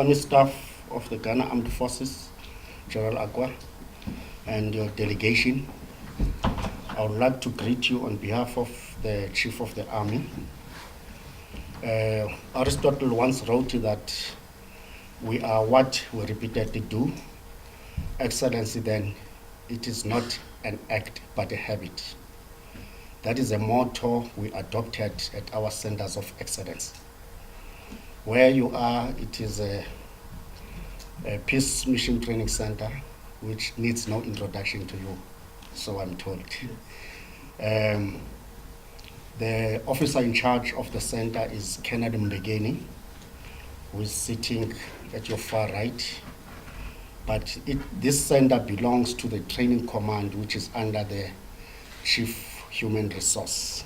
Army Staff of the Ghana Armed Forces, General Akwa, and your delegation. I would like to greet you on behalf of the Chief of the Army. Aristotle once wrote that we are what we repeatedly do. Excellency, then, it is not an act but a habit. That is a motto we adopted at our centers of excellence. Where you are, it is a Peace Mission Training Center, which needs no introduction to you, so I'm told. The officer in charge of the center is Kennedy Mbegeni, who is sitting at your far right. But this center belongs to the training command, which is under the Chief Human Resource.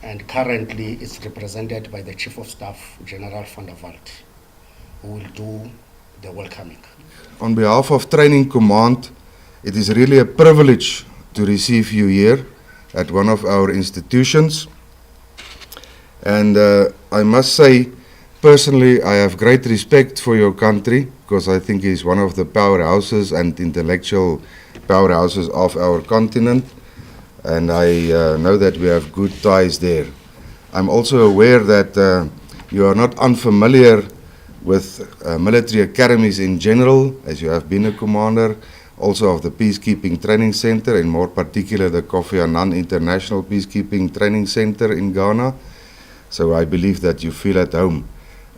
And currently it's represented by the Chief of Staff, General van der Walt, who will do the welcoming. On behalf of Training Command, it is really a privilege to receive you here at one of our institutions. And I must say, personally, I have great respect for your country, because I think it's one of the powerhouses and intellectual powerhouses of our continent. And I know that we have good ties there. I'm also aware that you are not unfamiliar with military academies in general, as you have been a commander, also of the Peacekeeping Training Center, and more particular the Kofi Annan International Peacekeeping Training Center in Ghana. So I believe that you feel at home.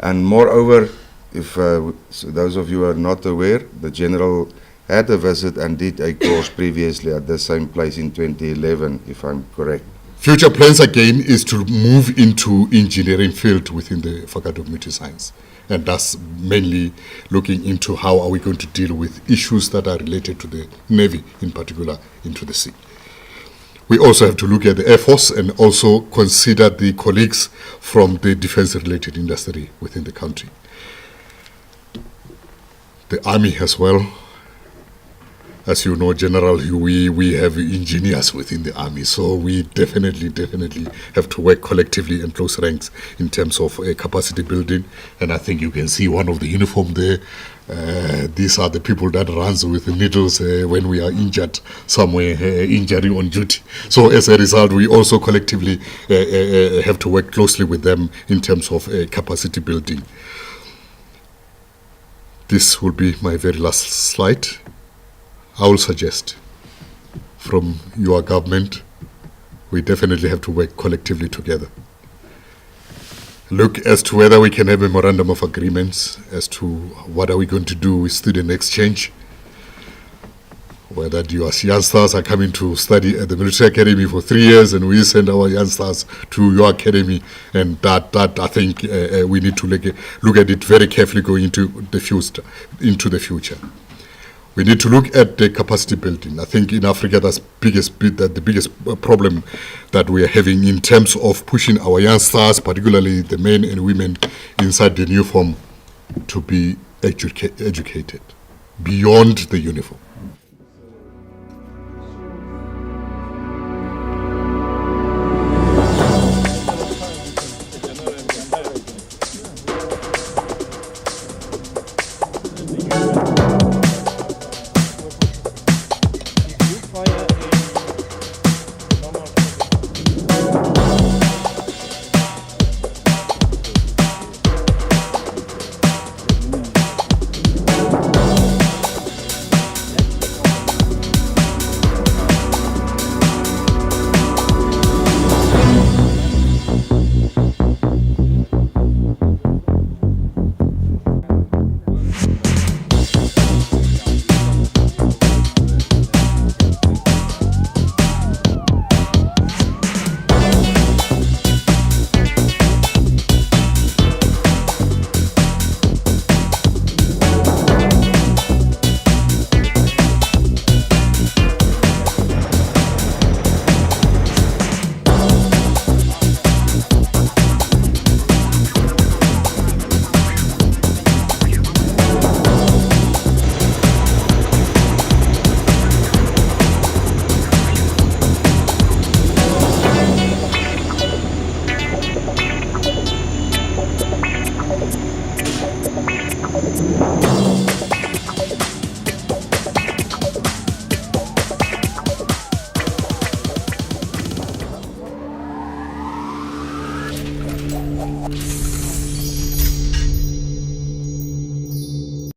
And moreover, if so those of you who are not aware, the General had a visit and did a course previously at the same place in 2011, if I'm correct. Future plans again is to move into engineering field within the Faculty of Military Science, and that's mainly looking into how are we going to deal with issues that are related to the Navy, in particular into the sea. We also have to look at the Air Force and also consider the colleagues from the defense-related industry within the country. The Army as well. As you know, General, we have engineers within the Army, so we definitely have to work collectively in close ranks in terms of capacity building. And I think you can see one of the uniform there. These are the people that runs with the needles when we are injured somewhere, injury on duty. So as a result, we also collectively have to work closely with them in terms of capacity building. This will be my very last slide. I will suggest from your government, we definitely have to work collectively together. Look as to whether we can have a memorandum of agreements as to what are we going to do with student exchange, whether your youngsters are coming to study at the military academy for 3 years and we send our youngsters to your academy, and that I think we need to look at it very carefully going into the future. We need to look at the capacity building. I think in Africa that's the biggest problem that we are having in terms of pushing our youngsters, particularly the men and women inside the uniform, to be educated beyond the uniform.